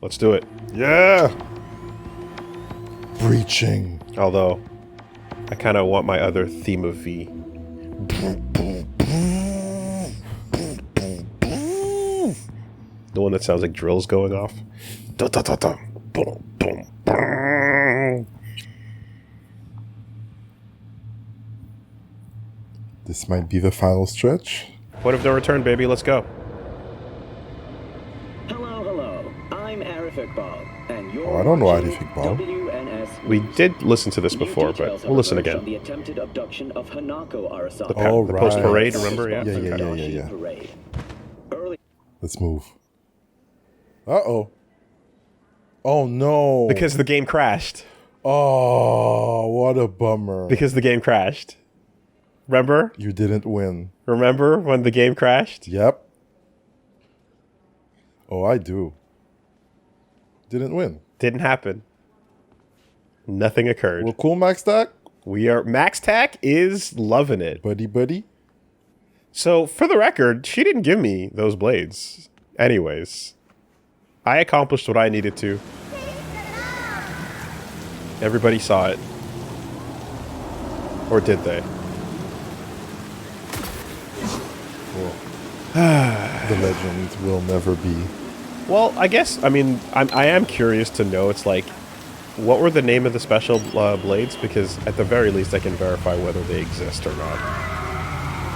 Let's do it. Yeah! Breaching. Although, I kind of want my other theme of V. The one that sounds like drills going off. Da, da, da, da. Boom, boom, boom. This might be the final stretch. Point of no return, baby. Let's go. Hello. I'm Arif Iqbal, and you're Oh, I don't know Arif Iqbal. WNS We News. did listen to this New before, but details we'll have listen emerged again. on the attempted abduction of Hanako Arasaka. Oh, The right. post-parade, remember? Yeah. Yeah. Parade. Early Let's move. Uh-oh. Oh, no. Because the game crashed. Oh, what a bummer. Because the game crashed. Remember? You didn't win. Remember when the game crashed? Yep. Oh, I do. Didn't win. Didn't happen. Nothing occurred. We're cool, Max Stack? We are... Max Tack is loving it. Buddy. So, for the record, she didn't give me those blades. Anyways. I accomplished what I needed to. Everybody saw it. Or did they? The legend will never be. Well, I guess, I mean, I am curious to know, it's like, what were the name of the special blades? Because at the very least, I can verify whether they exist or not.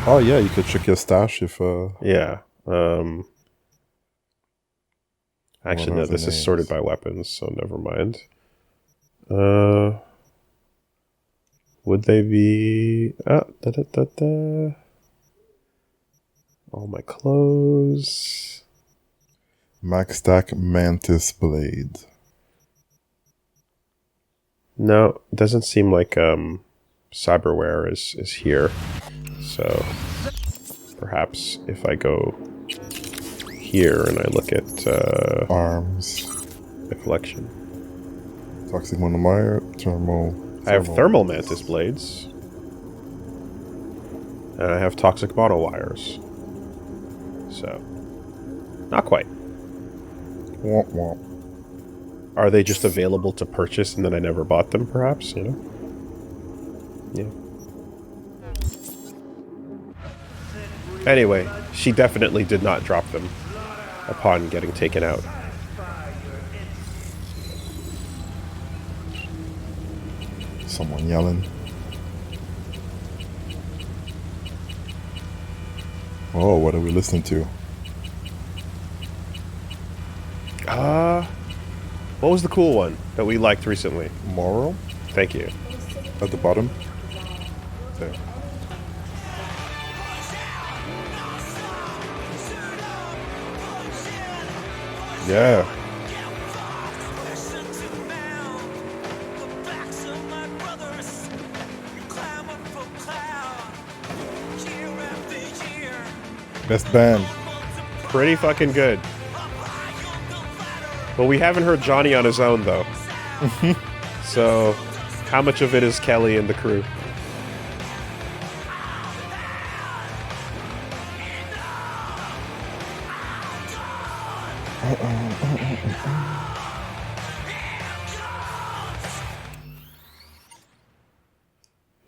Oh, yeah, you could check your stash if... Yeah. Actually, What no, are the this is names? sorted by weapons, so never mind. Would they be... All my clothes... Max Stack Mantis Blade. No, it doesn't seem like cyberware is here. So perhaps if I go here and I look at Arms. the collection. Toxic monomere. Thermal. I have thermal mantis blades. And I have toxic monowires. So, not quite. Womp womp. Are they just available to purchase and then I never bought them, perhaps? You know? Yeah. Anyway, she definitely did not drop them upon getting taken out. Someone yelling. Oh, what are we listening to? What was the cool one that we liked recently? Moral? Thank you. At the bottom? There. Yeah. Best band. Pretty fucking good. Well, we haven't heard Johnny on his own, though. So, how much of it is Kelly and the crew?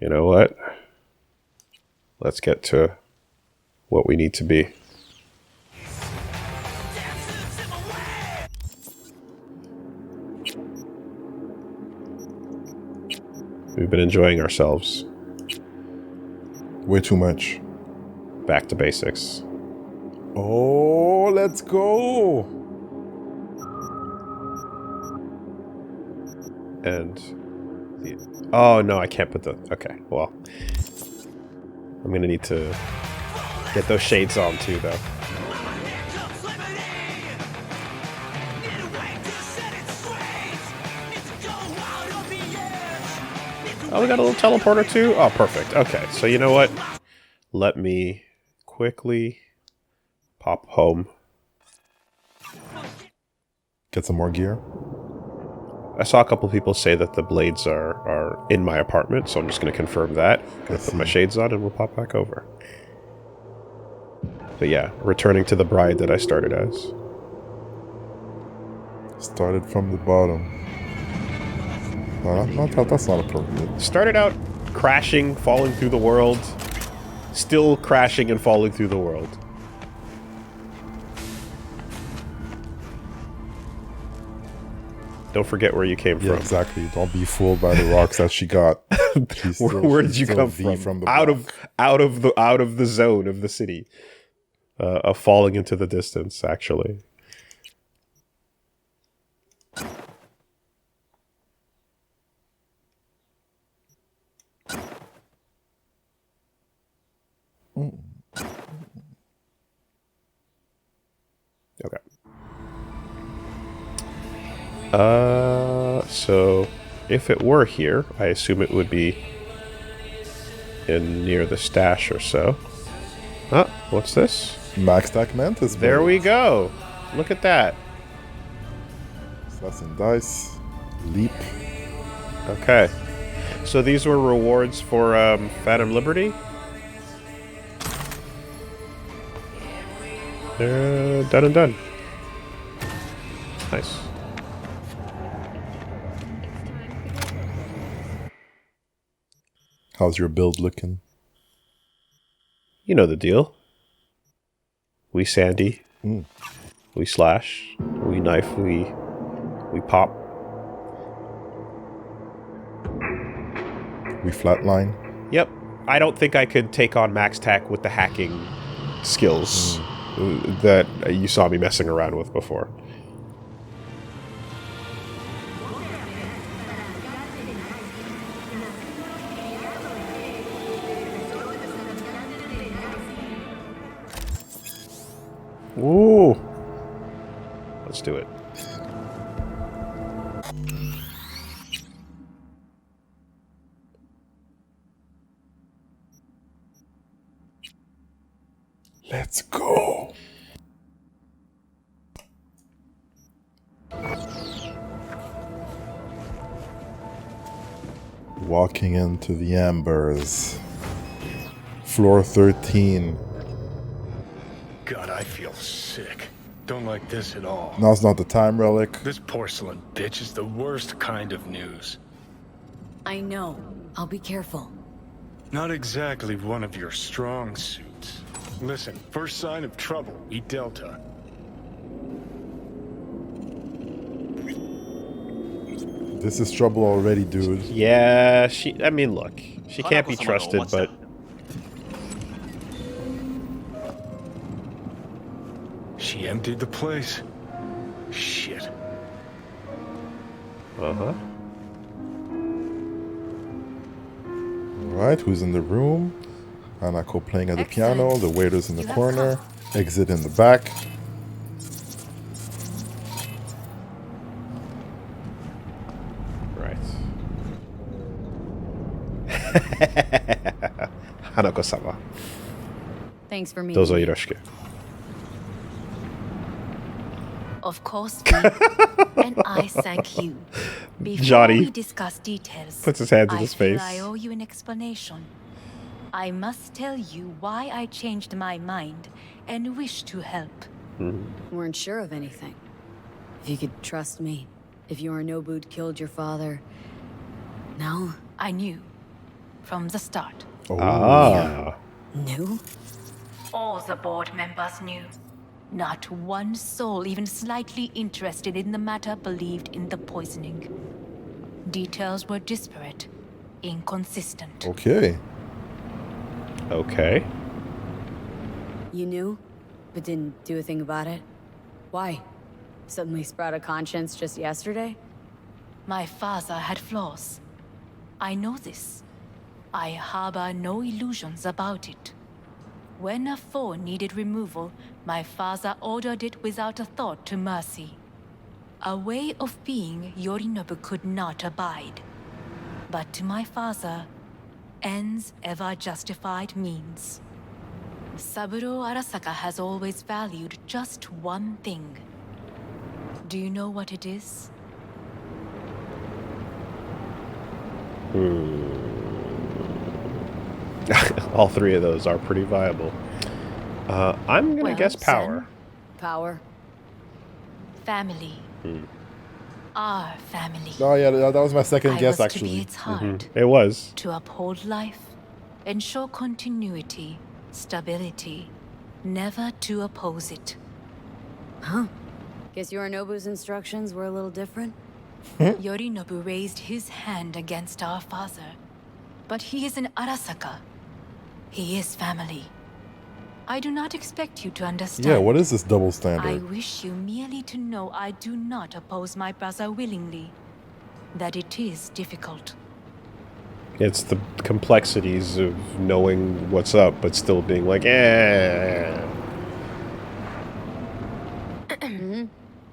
You know what? Let's get to what we need to be. We've been enjoying ourselves. Way too much. Back to basics. Oh, let's go. And oh no, I can't put the... Okay, well. I'm gonna need to get those shades on too, though. Oh, we got a little teleporter too? Oh, perfect. Okay, so you know what? Let me quickly pop home. Get some more gear. I saw a couple people say that the blades are in my apartment, so I'm just going to confirm that. Gonna put my shades on and we'll pop back over. But yeah, returning to the bride that I started as. Started from the bottom. No, that's not appropriate. Started out crashing, falling through the world. Still crashing and falling through the world. Don't forget where you came Yeah, from. exactly. Don't be fooled by the rocks that she got. Where did you come from? The out block. of the zone of the city. Of falling into the distance, actually. Okay. So if it were here, I assume it would be in near the stash or so. Ah, what's this? Max Stack Mantis. There buddy. we go. Look at that. Assassin Dice. Leap. Okay. So these were rewards for Phantom Liberty? They're done and done. Nice. How's your build looking? You know the deal. We sandy. Mm. We slash. We knife. We pop. We flatline. Yep. I don't think I could take on Max Tack with the hacking skills that you saw me messing around with before. Ooh. Let's do it. Let's go. Walking into the embers. Floor 13. God, I feel sick. Don't like this at all. Now's not the time, Relic. This porcelain bitch is the worst kind of news. I know. I'll be careful. Not exactly one of your strong suits. Listen, first sign of trouble, we Delta. This is trouble already, dude. Yeah, I mean, look. She can't be trusted, but... She emptied the place. Shit. Uh-huh. Alright, who's in the room? Hanako playing at the piano, the waiter's in the corner, exit in the back. Right. Hanako-sama. Thanks for meeting Dozo me. yoroshiku. Of course, me. And I thank you. Before Johnny we discuss details, puts his hands in his I feel face. I owe you an explanation. I must tell you why I changed my mind and wish to help. Weren't sure of anything. If you could trust me. If Yorinobu'd killed your father. No? I knew. From the start. Oh, Ah. Knew? All the board members knew. Not one soul even slightly interested in the matter believed in the poisoning. Details were disparate, inconsistent. okay. Okay. You knew, but didn't do a thing about it? Why? Suddenly sprout a conscience just yesterday? My father had flaws. I know this. I harbor no illusions about it. When a foe needed removal, my father ordered it without a thought to mercy. A way of being Yorinobu could not abide. But to my father, ends ever justified means. Saburo Arasaka has always valued just one thing. Do you know what it is? All three of those are pretty viable. I'm gonna Well, guess power. Power? Family. Our family. Oh yeah, that was my second I guess was to be actually. its heart, It was. to uphold life, ensure continuity, stability, never to oppose it. Huh. Guess Yorinobu's instructions were a little different? Yorinobu raised his hand against our father, but he is an Arasaka. He is family. I do not expect you to understand. Yeah, what is this double I standard? wish you merely to know I do not oppose my brother willingly. That it is difficult. It's the complexities of knowing what's up, but still being like, eh.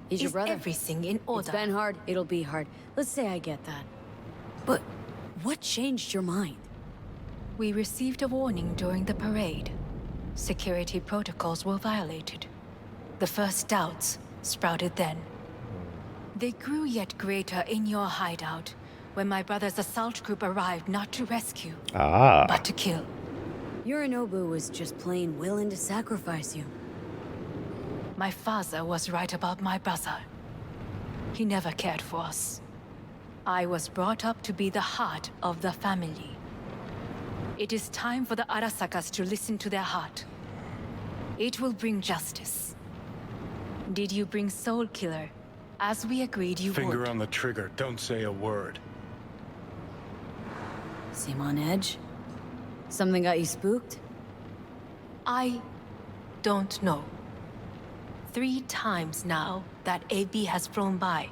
He's your Is brother. everything in order? It's been hard, it'll be hard. Let's say I get that. But what changed your mind? We received a warning during the parade. Security protocols were violated. The first doubts sprouted then. They grew yet greater in your hideout when my brother's assault group arrived not to rescue, but to kill. Yorinobu was just plain willing to sacrifice you. My father was right about my brother. He never cared for us. I was brought up to be the heart of the family. It is time for the Arasakas to listen to their heart. It will bring justice. Did you bring Soul Killer, as we agreed you Finger would? on the trigger. Don't say a word. Seem on edge? Something got you spooked? I don't know. 3 times now that AB has flown by.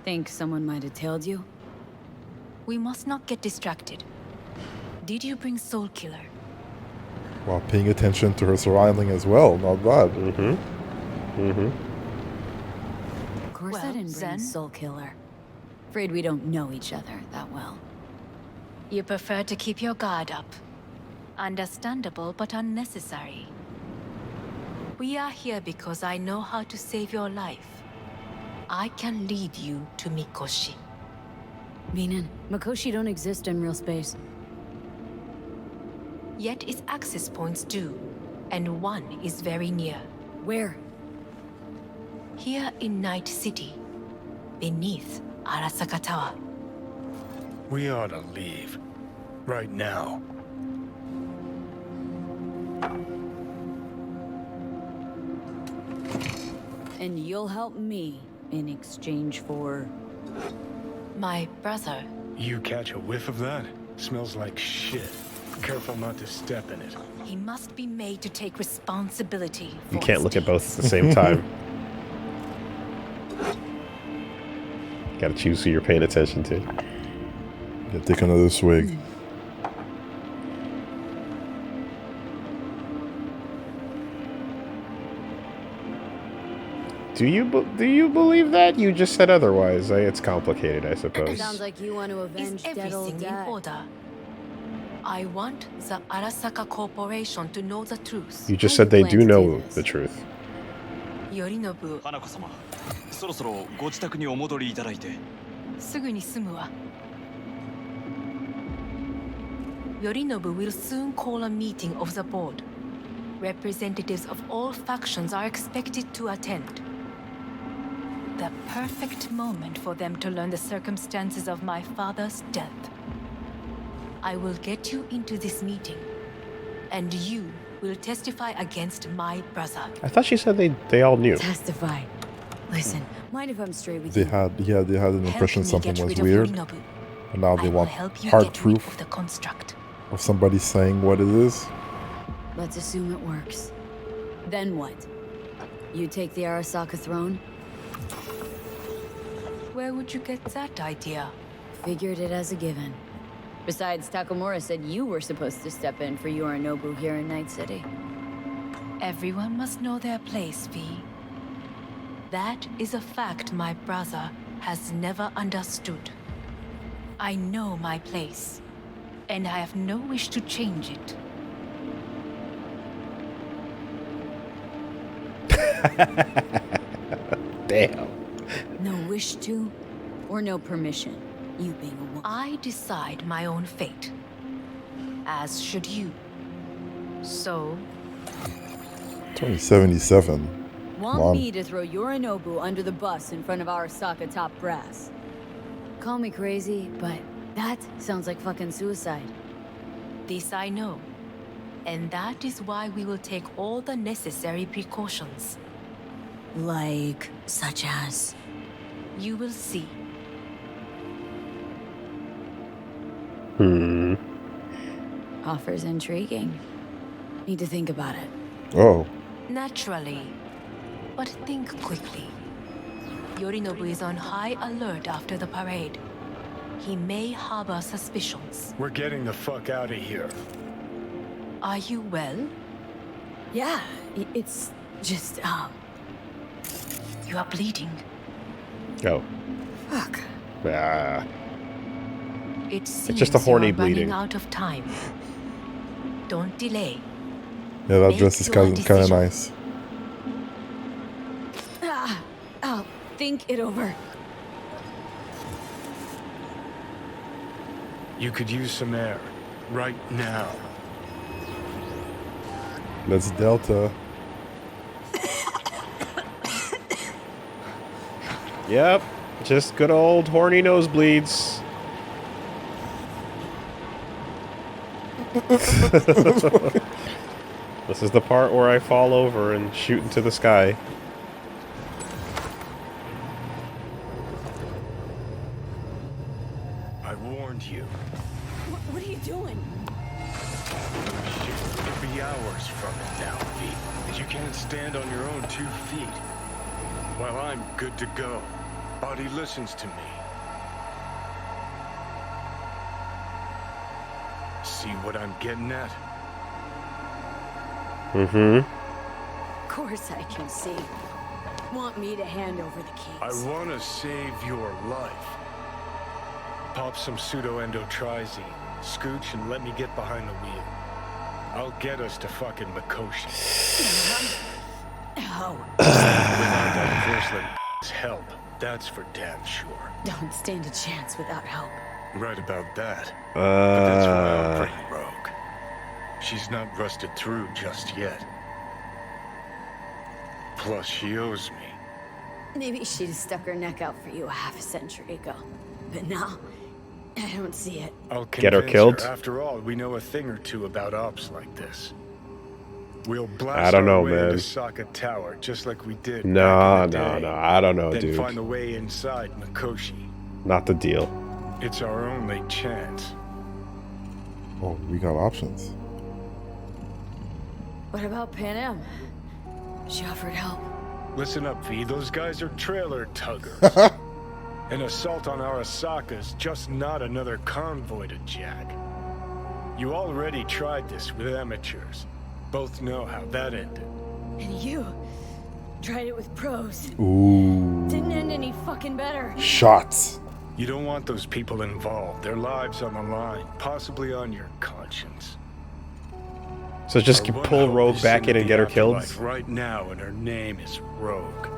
Think someone might have tailed you? We must not get distracted. Did you bring Soul Killer? While paying attention to her surrounding as well. Not bad. Of course I Well, didn't bring Zen? Soul Killer. Afraid we don't know each other that well. You prefer to keep your guard up. Understandable, but unnecessary. We are here because I know how to save your life. I can lead you to Mikoshi. Meaning, Mikoshi don't exist in real space. Yet its access points do, and one is very near. Where? Here in Night City, beneath Arasaka Tower. We ought to leave. Right now. And you'll help me in exchange for... My brother. You catch a whiff of that? Smells like shit. Careful not to step in it. He must be made to take responsibility for You can't his look at both deeds. at the same time. Gotta choose who you're paying attention to. Yeah, take another swig. Do you believe that? You just said otherwise. It's complicated, I suppose. Sounds like you want to Is avenge dead old everything in dad. order? I want the Arasaka Corporation to know the truth. You just How said you they plan do to do know this? the truth. Yorinobu, 花子様そろそろご自宅にお戻りいただいてすぐに済むわ。Yorinobu will soon call a meeting of the board. Representatives of all factions are expected to attend. The perfect moment for them to learn the circumstances of my father's death. I will get you into this meeting, and you will testify against my brother. I thought she said they all knew. Testify. Listen, mind if I'm straight with They you? had an impression Help me something get was rid of weird, Yorinobu. and now they I will want help you hard get rid proof of the construct. of somebody saying what it is. Let's assume it works. Then what? You take the Arasaka throne? Where would you get that idea? Figured it as a given. Besides, Takamura said you were supposed to step in for Yorinobu here in Night City. Everyone must know their place, V. That is a fact my brother has never understood. I know my place, and I have no wish to change it. Damn. No wish to, or no permission, you being a woman. I decide my own fate, as should you. So, 2077. Want on. me to throw Yorinobu under the bus in front of Arasaka top brass? Call me crazy, but that sounds like fucking suicide. This I know. And that is why we will take all the necessary precautions. Like, such as? You will see. Offers intriguing. Need to think about it. Oh. Naturally. But think quickly. Yorinobu is on high alert after the parade. He may harbor suspicions. We're getting the fuck out of here. Are you well? Yeah, it's just, You are bleeding. Oh. fuck. Ah. It seems just a horny you are running bleeding. out of time. Don't delay. Yeah, that Make dress is your kind of decision. nice. I'll think it over. You could use some air. Right now. That's Delta. Yep. Just good old horny nosebleeds. This is the part where I fall over and shoot into the sky. I warned you. What are you doing? Shit, it'll be hours from it now, V. You can't stand on your own 2 feet. Well, I'm good to go. Body listens to me. See what I'm getting at? Mm-hmm. Of course I can see. Want me to hand over the keys? I want to save your life. Pop some pseudo-endotrizine, scooch, and let me get behind the wheel. I'll get us to fucking Mikoshi. Oh, Without that porcelain help, that's for damn sure. don't stand a chance without help. Right about that. But that's why Uh, I'll bring Rogue. She's not rusted through just yet. Plus, she owes me. Maybe she'd have stuck her neck out for you a half a century ago. But now, I don't see it. I'll Get her convince killed? After all, we know a thing or two about ops like this. We'll blast I don't know, our way man. into Saka Tower, just like we did No, back in the no, day. no. I don't know, Then dude. find a way inside Mikoshi. Not the deal. It's our only chance. Oh, we got options. What about Pan Am? She offered help. Listen up, V. Those guys are trailer tuggers. An assault on Arasaka's just not another convoy to jack. You already tried this with amateurs. Both know how that ended. And you tried it with pros. Ooh. Didn't end any fucking better. Shots. You don't want those people involved. Their lives on the line, possibly on your conscience. So just Our one pull hope Rogue is back into in and the get her killed? afterlife right now, and her name is Rogue.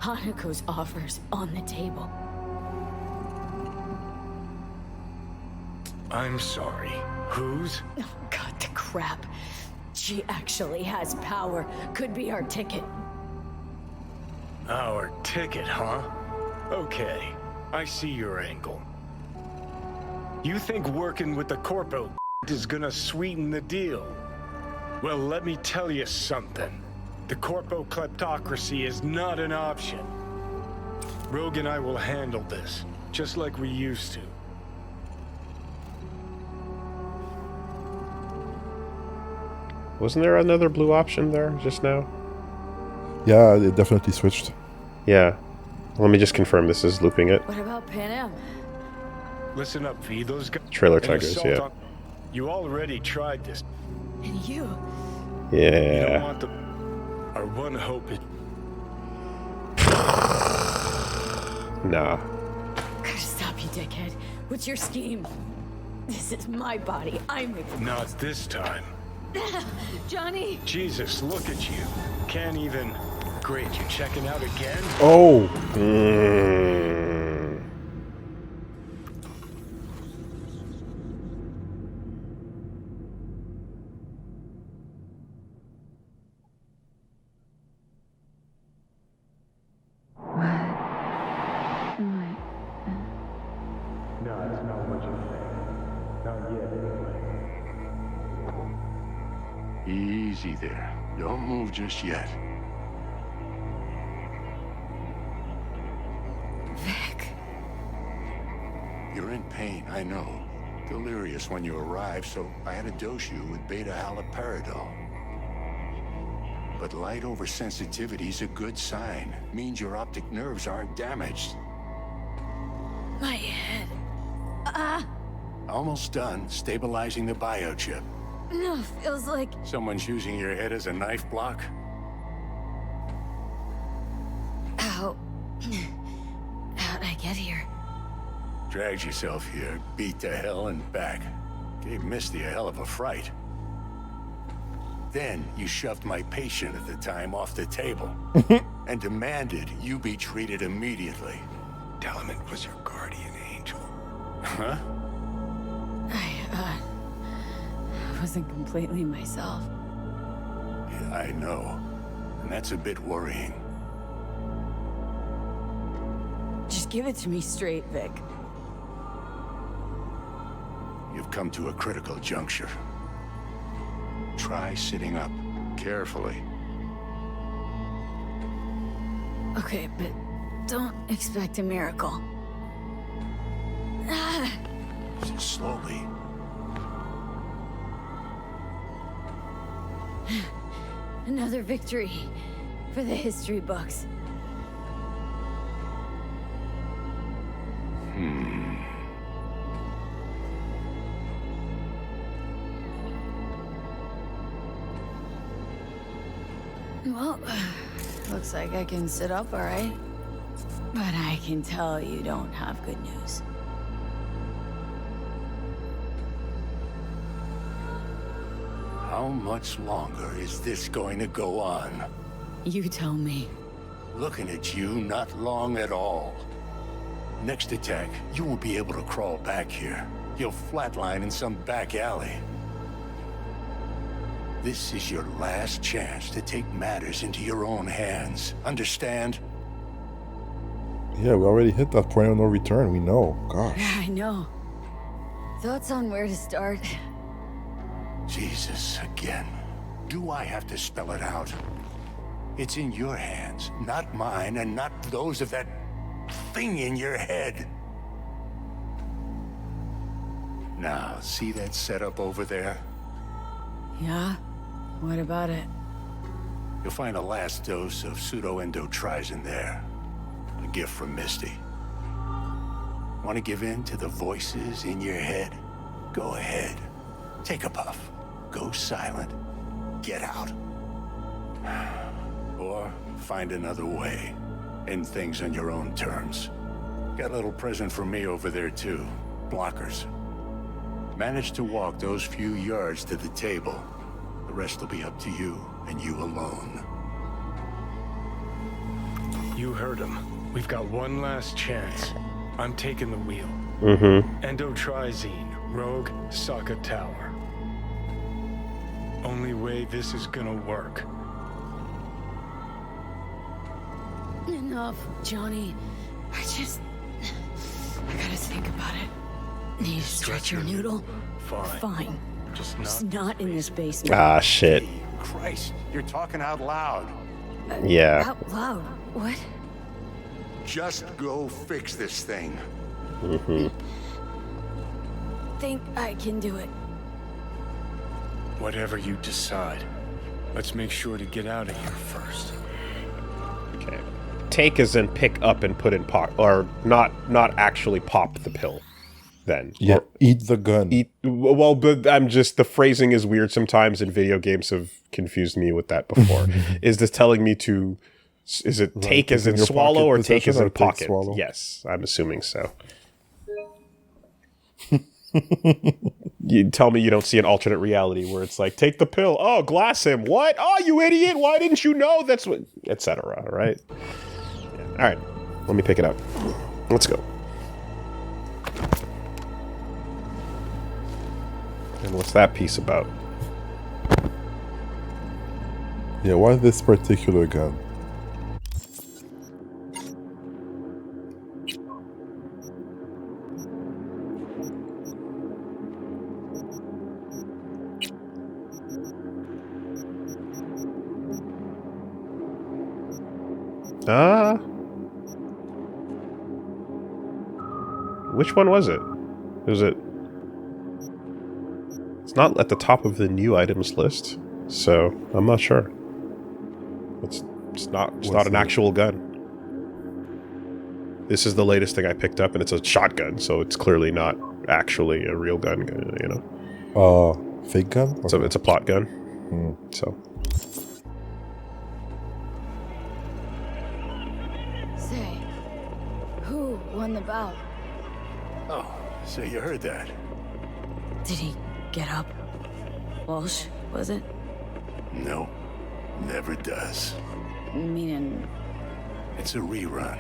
Hanako's offers on the table. I'm sorry. Whose? Oh, God, the crap. She actually has power. Could be our ticket. Our ticket, huh? Okay, I see your angle. You think working with the corpo is gonna sweeten the deal? Well, let me tell you something. The corpo kleptocracy is not an option. Rogue and I will handle this, just like we used to. Wasn't there another blue option there just now? Yeah, it definitely switched. Yeah. Let me just confirm this is looping it. What about Pan Am? Listen up, V. Those guys. Trailer an tuggers, assault yeah. on- You already tried this. And you? You don't Yeah. want the. Our one hope is. Nah. Gotta stop you, dickhead. What's your scheme? This is my body. I'm making. Not this time. Johnny! Jesus, look at you. Can't even. Great, you checking out again? Oh. Mm. what you think. Not yet, anyway. Easy there. Don't move just yet. Vic. You're in pain, I know. Delirious when you arrived, so I had to dose you with beta-haloperidol. But light oversensitivity's a good sign. Means your optic nerves aren't damaged. My head. Almost done stabilizing the biochip. No, feels like... Someone's using your head as a knife block? How... How'd I get here? Dragged yourself here, beat to hell and back. Gave Misty a hell of a fright. Then you shoved my patient at the time off the table and demanded you be treated immediately. Tell him it was your guardian angel. Huh? I wasn't completely myself. Yeah, I know. And that's a bit worrying. Just give it to me straight, Vic. You've come to a critical juncture. Try sitting up, carefully. Okay, but don't expect a miracle. Slowly. Another victory for the history books. Well, looks like I can sit up all right. But I can tell you don't have good news. How much longer is this going to go on? You tell me. Looking at you, not long at all. Next attack, you won't be able to crawl back here. You'll flatline in some back alley. This is your last chance to take matters into your own hands. Understand? Yeah, we already hit that point of no return. We know. Gosh. Yeah, I know. Thoughts on where to start? Jesus, again. Do I have to spell it out? It's in your hands, not mine, and not those of that thing in your head. Now, see that setup over there? Yeah? What about it? You'll find a last dose of pseudo-endotrizin there. A gift from Misty. Want to give in to the voices in your head? Go ahead. Take a puff. Go silent. Get out. Or find another way. End things on your own terms. Got a little present for me over there too. Blockers. Manage to walk those few yards to the table. The rest will be up to you, and you alone. You heard him. We've got one last chance. I'm taking the wheel. Endotrizine, Rogue, Sokka Tower. Only way this is gonna work. Enough, Johnny. I gotta think about it. Need to stretch your noodle? Fine. Fine. Just not in this basement. Ah, shit. Christ, you're talking out loud. Yeah. Out loud. What? Just go fix this thing. Think I can do it. Whatever you decide. Let's make sure to get out of here first. Okay. Take as in pick up and put in pocket, or not actually pop the pill. Then Yeah, eat the gun. Well, but the phrasing is weird sometimes, and video games have confused me with that before. Is this telling me to? Is it take as in swallow or take as in pocket? Yes, I'm assuming so. You tell me you don't see an alternate reality where it's like, take the pill. Oh, glass him. What? Oh, you idiot. Why didn't you know? That's what, etc. Right? Yeah. All right. Let me pick it up. Let's go. And what's that piece about? Yeah, why this particular gun? Which one was it? It's not at the top of the new items list, so I'm not sure. It's not an actual gun. This is the latest thing I picked up, and it's a shotgun, so it's clearly not actually a real gun, you know. Fake gun? Okay. So it's a plot gun. So. Say, who won the bout? Oh, so you heard that. Did he get up? Walsh, was it? No, never does. Meaning... It's a rerun.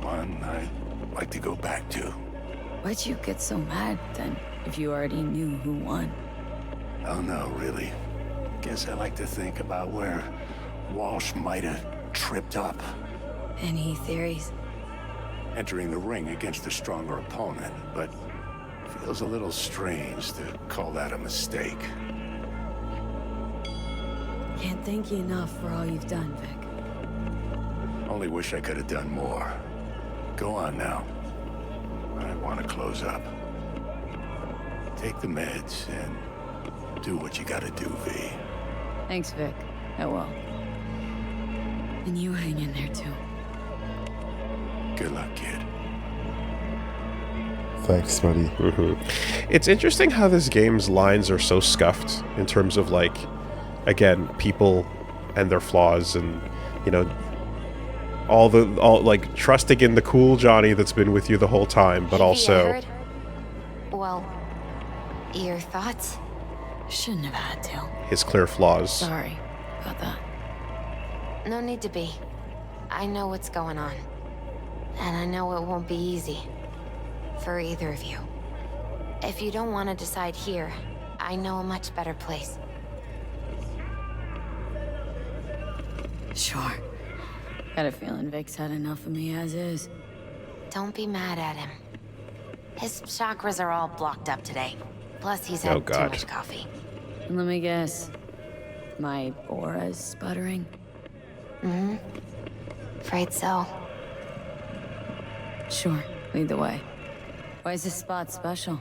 One I'd like to go back to. Why'd you get so mad, then, if you already knew who won? Oh no, really. Guess I like to think about where Walsh might have tripped up. Any theories? Entering the ring against a stronger opponent, but feels a little strange to call that a mistake. Can't thank you enough for all you've done, Vic. Only wish I could have done more. Go on now. I want to close up. Take the meds and do what you gotta do, V. Thanks, Vic. I will. And you hang in there, too. Good luck, kid. Thanks, buddy. It's interesting how this game's lines are so scuffed in terms of, like, again, people and their flaws and, you know, all like trusting in the cool Johnny that's been with you the whole time, but also well, your thoughts? Shouldn't have had to. his clear flaws. Sorry about that. No need to be. I know what's going on. And I know it won't be easy. For either of you. If you don't want to decide here, I know a much better place. Sure. Got a feeling Vic's had enough of me as is. Don't be mad at him. His chakras are all blocked up today. Plus, he's had too much coffee. And let me guess. My aura's sputtering? Mm-hmm. Afraid so. Sure. Lead the way. Why is this spot special?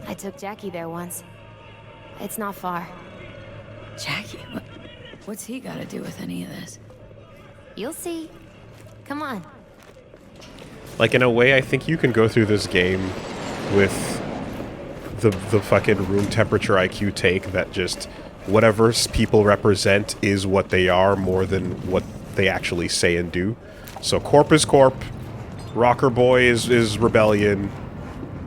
I took Jackie there once. It's not far. Jackie? What's he got to do with any of this? You'll see. Come on. Like, in a way, I think you can go through this game with the fucking room temperature IQ take that just whatever people represent is what they are more than what they actually say and do. So Corp is Corp, Rocker Boy is Rebellion,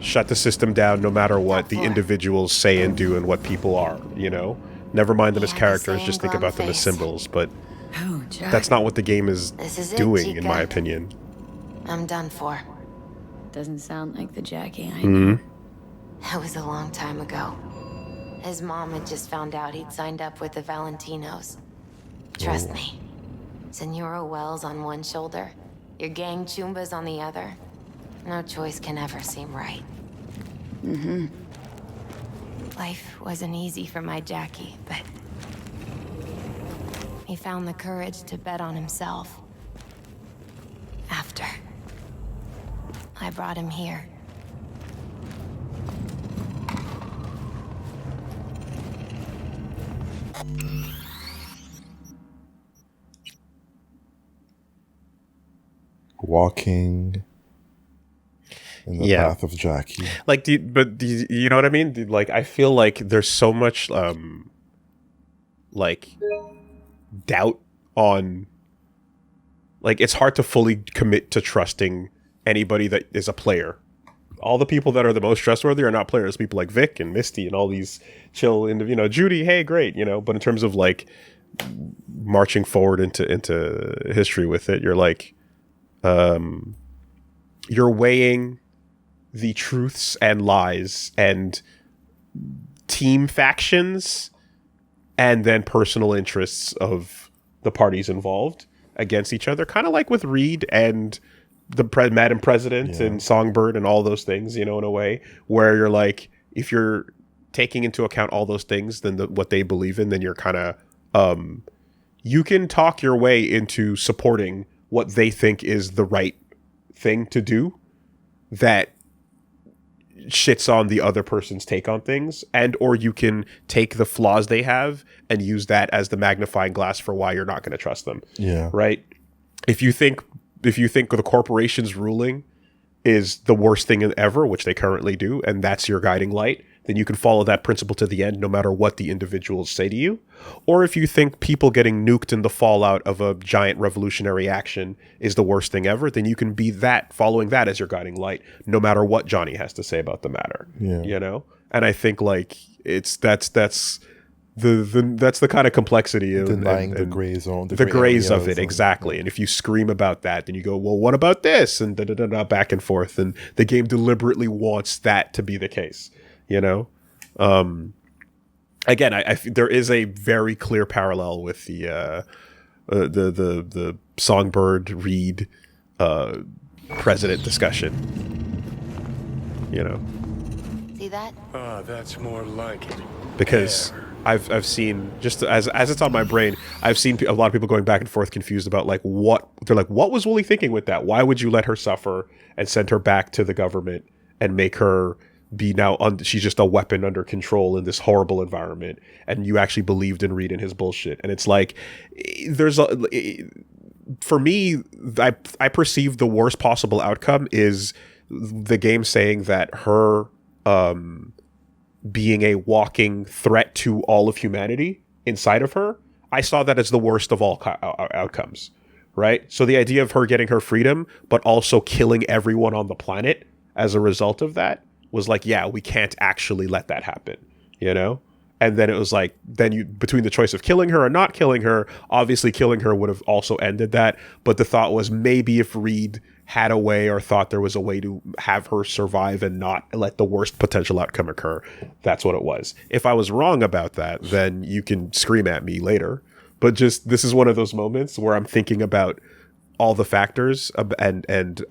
shut the system down no matter what the individuals say and do and what people are, you know? Never mind them as characters, just think about them as symbols, but that's not what the game is doing, in my opinion. I'm done for. Doesn't sound like the Jackie I know. That was a long time ago. His mom had just found out he'd signed up with the Valentinos. Trust me. Senora Wells on one shoulder, your gang Chumbas on the other. No choice can ever seem right. Life wasn't easy for my Jackie, but he found the courage to bet on himself. After I brought him here. Walking in the path of Jackie. Like, you know what I mean? Like, I feel like there's so much, like, doubt on... Like, it's hard to fully commit to trusting anybody that is a player. All the people that are the most trustworthy are not players. People like Vic and Misty and all these chill, you know, Judy, hey, great, you know. But in terms of, like, marching forward into history with it, you're like... you're weighing the truths and lies and team factions and then personal interests of the parties involved against each other. Kind of like with Reed and the Madam President and Songbird and all those things, you know, in a way where you're like, if you're taking into account all those things, then what they believe in, then you're kind of, you can talk your way into supporting what they think is the right thing to do that shits on the other person's take on things, and or you can take the flaws they have and use that as the magnifying glass for why you're not going to trust them. Yeah. Right? If you think the corporation's ruling is the worst thing ever, which they currently do, and that's your guiding light, then you can follow that principle to the end no matter what the individuals say to you. Or if you think people getting nuked in the fallout of a giant revolutionary action is the worst thing ever, then you can be following that as your guiding light no matter what Johnny has to say about the matter. Yeah. You know? And I think like that's the kind of complexity of denying the gray zone, the grays of it, and, exactly. And if you scream about that, then you go, well, what about this? And back and forth. And the game deliberately wants that to be the case, you know? Again, there is a very clear parallel with the Songbird Reed president discussion, you know? See that? Ah, that's more like it. Because I've seen, just as it's on my brain, I've seen a lot of people going back and forth confused about like what was Woolie thinking with that? Why would you let her suffer and send her back to the government and make her be now she's just a weapon under control in this horrible environment, and you actually believed in Reed and his bullshit? And it's like for me, I perceive the worst possible outcome is the game saying that her being a walking threat to all of humanity inside of her. I saw that as the worst of all outcomes, right? So the idea of her getting her freedom, but also killing everyone on the planet as a result of that was like, yeah, we can't actually let that happen, you know? And then it was like, between the choice of killing her or not killing her, obviously killing her would have also ended that. But the thought was maybe if Reed had a way or thought there was a way to have her survive and not let the worst potential outcome occur, that's what it was. If I was wrong about that, then you can scream at me later. But just, this is one of those moments where I'm thinking about all the factors and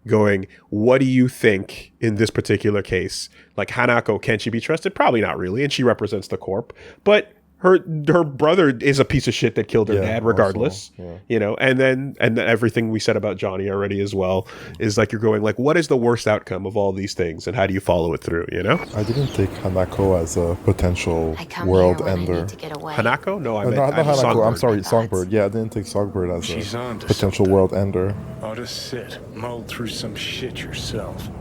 going, what do you think in this particular case? Like, Hanako, can she be trusted? Probably not really, and she represents the Corp. But her brother is a piece of shit that killed her dad regardless. Also, yeah. You know, and then everything we said about Johnny already as well is like, you're going like, what is the worst outcome of all these things, and how do you follow it through, you know? I didn't take Hanako as a potential world ender. Hanako? No, I meant not Hanako. Songbird. I'm sorry, Songbird. Yeah, I didn't take Songbird as a potential world ender. Ought to sit, mull through some shit yourself.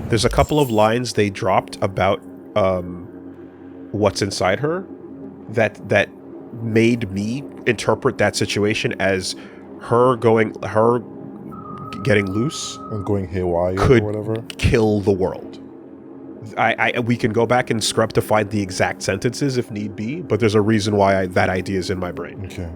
There's a couple of lines they dropped about what's inside her that made me interpret that situation as her getting loose and going haywire could or whatever, kill the world. We can go back and scrub to find the exact sentences if need be, but there's a reason why that idea is in my brain. Okay.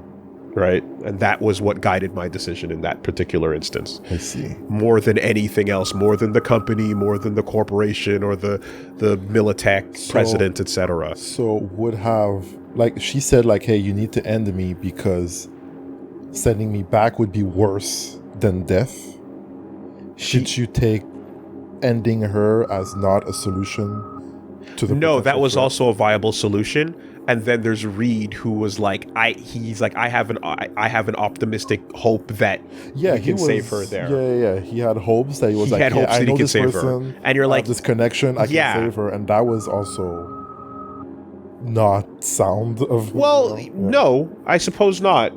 Right? And that was what guided my decision in that particular instance. I see. More than anything else, more than the company, more than the corporation or the Militech president, etc. So would have, like, she said, like, hey, you need to end me because sending me back would be worse than death. Should you take ending her as not a solution to the... No, that was also a viable solution. And then there's Reed, who was like, I have an optimistic hope that he can save her there. Yeah. He had hopes that he was I know he can save her. And you're like, this connection, I can save her, and that was also not sound of. Well, no, I suppose not.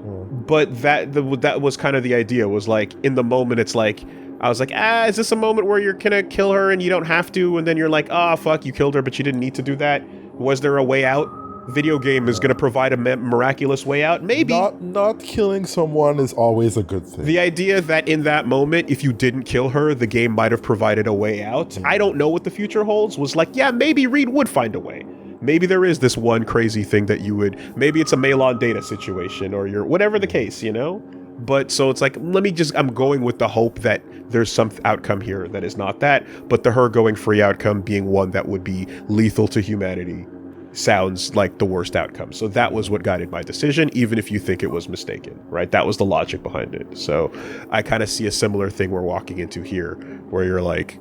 But that was kind of the idea. Was like, in the moment, it's like, I was like, is this a moment where you're gonna kill her and you don't have to? And then you're like, fuck, you killed her, but you didn't need to do that. Was there a way out? Video game is going to provide a miraculous way out. Maybe. Not killing someone is always a good thing. The idea that in that moment, if you didn't kill her, the game might have provided a way out. I don't know what the future holds. Was like, yeah, maybe Reed would find a way. Maybe there is this one crazy thing that you would, maybe it's a Malon data situation or whatever the case, you know? But so it's like, I'm going with the hope that there's some outcome here that is not that, but the her going free outcome being one that would be lethal to humanity sounds like the worst outcome. So that was what guided my decision, even if you think it was mistaken, right? That was the logic behind it. So I kind of see a similar thing we're walking into here, where you're like,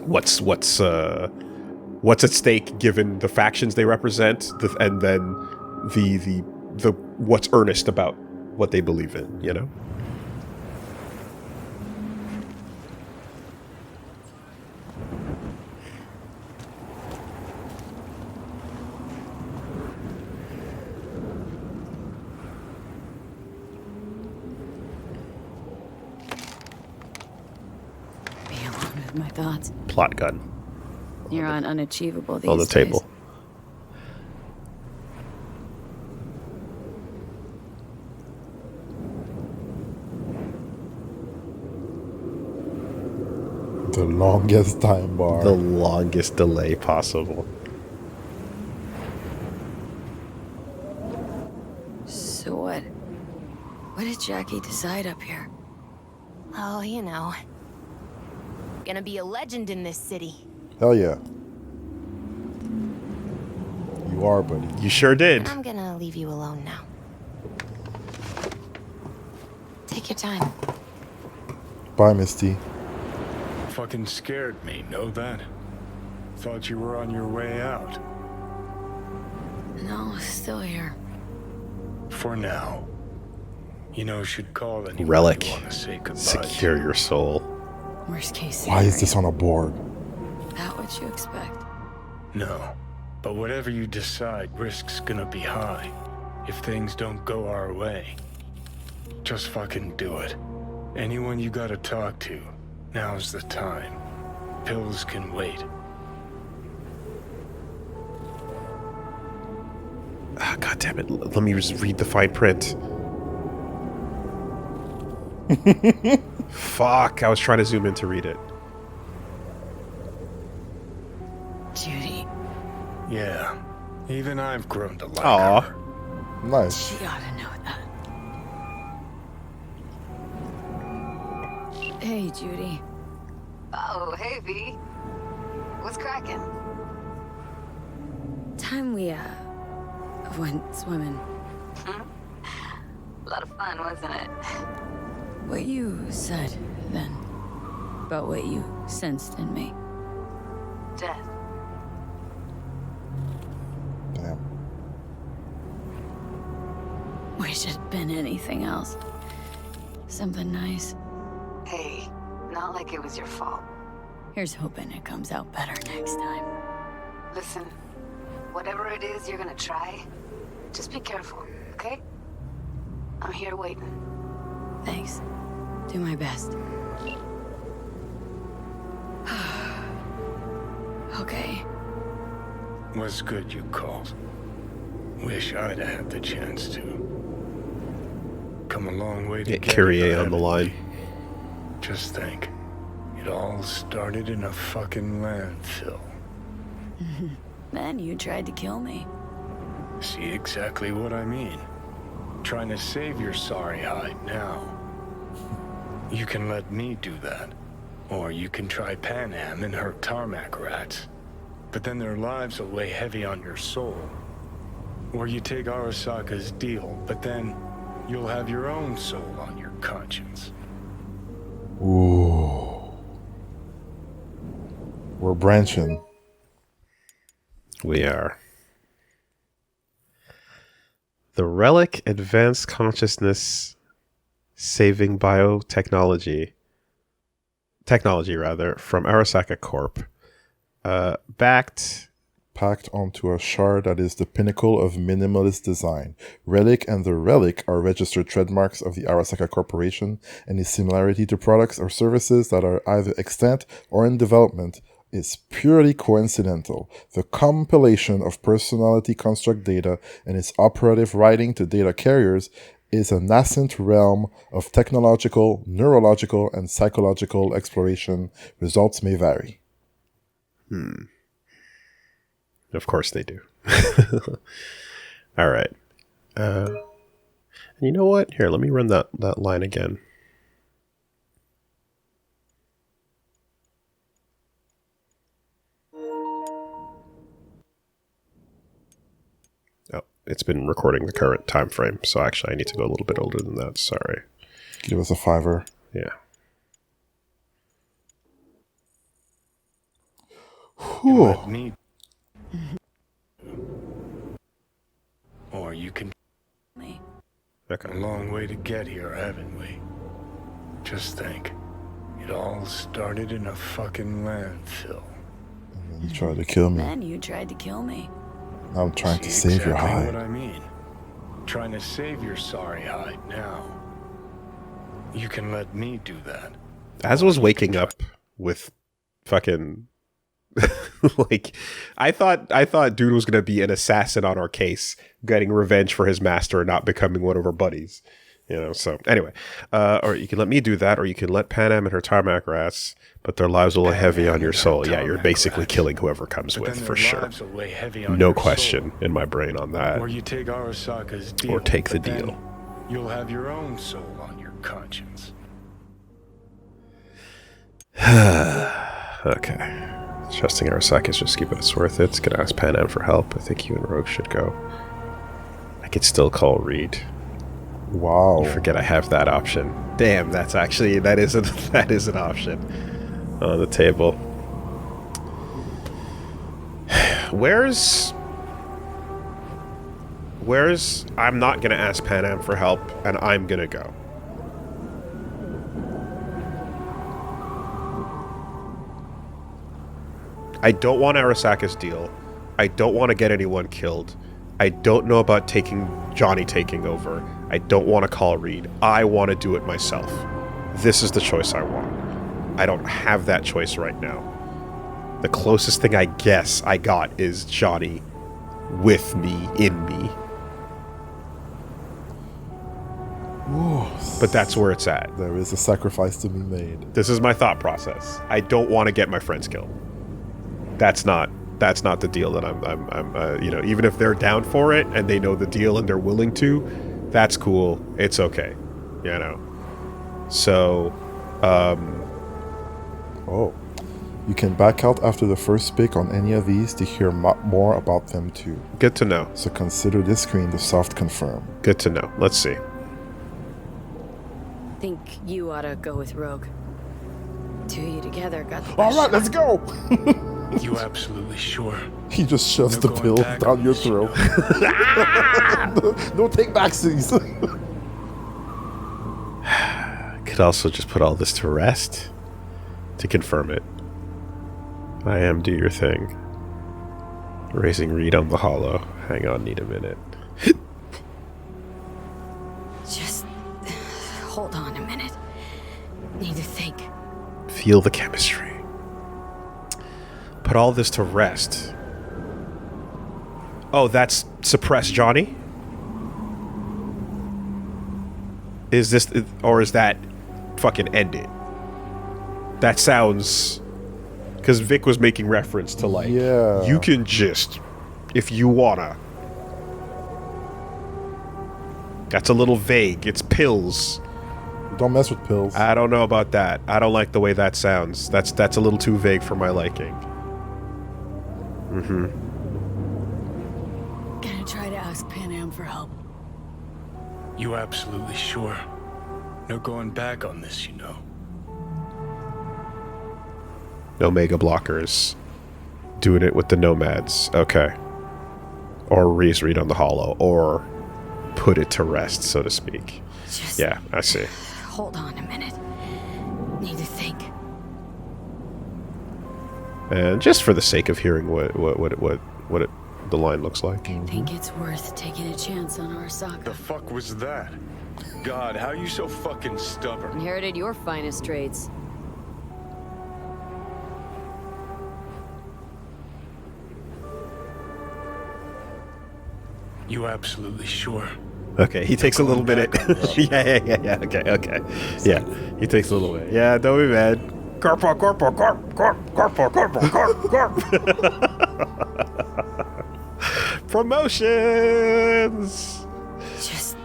what's at stake given the factions they represent, and then the what's earnest about what they believe in, you know? My thoughts. Plot gun You're on unachievable these on the days. table. The longest time bar. The longest delay possible. So what? What did Jackie decide up here? Oh, you know. Gonna be a legend in this city. Hell yeah. You are, buddy. You sure did. I'm gonna leave you alone now. Take your time. Bye, Misty. Fucking scared me, know that? Thought you were on your way out. No, still here. For now. You know, should call anyone Relic. you want to say goodbye Secure to. your soul. Worst case Why is scenario. this on a board? That what you expect? No. But whatever you decide, risk's gonna be high. If things don't go our way. Just fucking do it. Anyone you gotta talk to, now's the time. Pills can wait. Ah, God damn it. Let me just read the fine print. Fuck. I was trying to zoom in to read it. Judy. Yeah. Even I've grown to like Aw. her. Nice. She ought to know that. Hey, Judy. Oh, hey, V. What's cracking? Time we, went swimming. A lot of fun, wasn't it? What you said then about what you sensed in me. Death. Damn. Wish it'd been anything else. Something nice. Hey, not like it was your fault. Here's hoping it comes out better next time. Listen, whatever it is you're gonna try, just be careful, okay? I'm here waiting. Thanks. Do my best. Okay. Was good you called. Wish I'd had the chance to. Come a long way to Get get Kyrie here, on the haven't line. we? Just think. It all started in a fucking landfill. Then you tried to kill me. See exactly what I mean. Trying to save your sorry hide now. You can let me do that. Or you can try Pan Am and her tarmac rats. But then their lives will weigh heavy on your soul. Or you take Arasaka's deal, but then you'll have your own soul on your conscience. Ooh. We're branching. We are. The Relic Advanced Consciousness Saving Biotechnology. Technology, rather, from Arasaka Corp. Backed. Packed onto a shard that is the pinnacle of minimalist design. Relic and the Relic are registered trademarks of the Arasaka Corporation. Any similarity to products or services that are either extant or in development is purely coincidental. The compilation of personality construct data and its operative writing to data carriers is a nascent realm of technological, neurological, and psychological exploration. Results may vary. Of course they do. All right. And you know what? Here, let me run that line again. Oh, it's been recording the current time frame, so actually I need to go a little bit older than that. Sorry. Give us a $5. Yeah. Whew. Let me. Or you can. Me. Okay. A long way to get here, haven't we? Just think. It all started in a fucking landfill. And then you tried to kill me. Then you tried to kill me. Now I'm trying to See save your exactly hide. what I mean. Trying to save your sorry hide now. You can let me do that. As I was waking up with fucking like I thought dude was gonna be an assassin on our case, getting revenge for his master and not becoming one of our buddies. You know, so anyway, or you can let me do that, or you can let Panam and her tarmac rats, but their lives will weigh heavy on your soul. Yeah, you're basically killing whoever comes with, for sure. No question in my brain on that. Or you take Arasaka's deal. Or take the deal. You'll have your own soul on your conscience. Okay. Trusting Arasaka is just keeping it's worth it. Gonna ask Panam for help. I think you and Rogue should go. I could still call Reed. Wow. You forget I have that option. Damn, that is an option on the table. Where's I'm not gonna ask Panam for help, and I'm gonna go. I don't want Arasaka's deal. I don't want to get anyone killed. I don't know about Johnny taking over. I don't want to call Reed. I want to do it myself. This is the choice I want. I don't have that choice right now. The closest thing I guess I got is Johnny with me, in me. Ooh, but that's where it's at. There is a sacrifice to be made. This is my thought process. I don't want to get my friends killed. That's not the deal that I'm you know, even if they're down for it and they know the deal and they're willing to, that's cool. It's okay, you know. So, oh, you can back out after the first pick on any of these to hear more about them too. Good to know. So consider this screen the soft confirm. Good to know. Let's see. Think you ought to go with Rogue. Two of you together got the All right, let's go. You absolutely sure? He just shoves the pill down your throat. No take backsies. Could also just put all this to rest to confirm it. I am do your thing. Raising Reed on the hollow. Hang on, need a minute. Just hold on a minute. Need to think. Feel the chemistry. Put all this to rest. Oh, that's suppress Johnny? Is this, or is that fucking end it? That sounds, because Vic was making reference to like, yeah, you can just, if you wanna. That's a little vague. It's pills. Don't mess with pills. I don't know about that. I don't like the way that sounds. That's a little too vague for my liking. Mm-hmm. Gonna try to ask Panam for help. You absolutely sure? No going back on this, you know. Omega blockers. Doing it with the nomads. Okay. Or raise Reed on the hollow. Or put it to rest, so to speak. Yeah, I see. Hold on a minute. Need to think. And just for the sake of hearing what the line looks like. I think it's worth taking a chance on Arasaka. The fuck was that? God, how you so fucking stubborn? Inherited your finest traits. You absolutely sure? Okay, he takes a little minute. Yeah. Okay. Yeah, he takes a little bit. Yeah, don't be mad. Corpo. Promotions. Just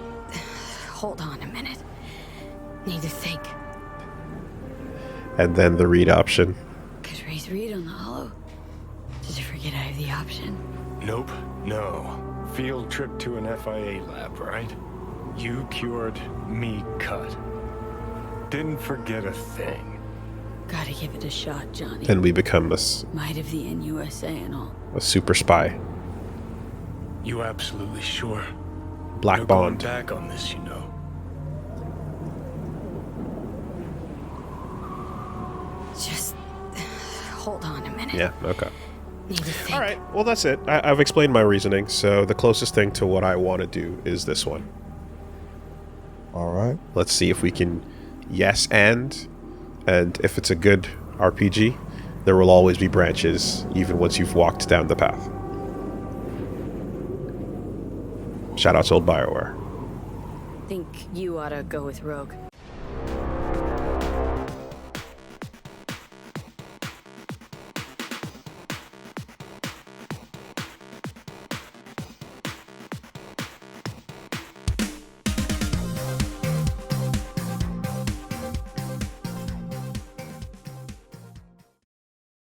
hold on a minute. Need to think. And then the read option. Could raise Reed on the hollow. Did you forget I have the option? Nope. No. Field trip to an FIA lab, right? You cured, me cut. Didn't forget a thing. Gotta give it a shot, Johnny. And we become Might of the NUSA and all. A super spy. You absolutely sure? Black no Bond. Going back on this, you know. Just hold on a minute. Yeah, okay. Need to think. All right, well, that's it. I've explained my reasoning, so the closest thing to what I want to do is this one. All right. Let's see if we can yes and if it's a good RPG, There will always be branches, even once you've walked down the path. Shoutouts old BioWare. Think you ought to go with Rogue.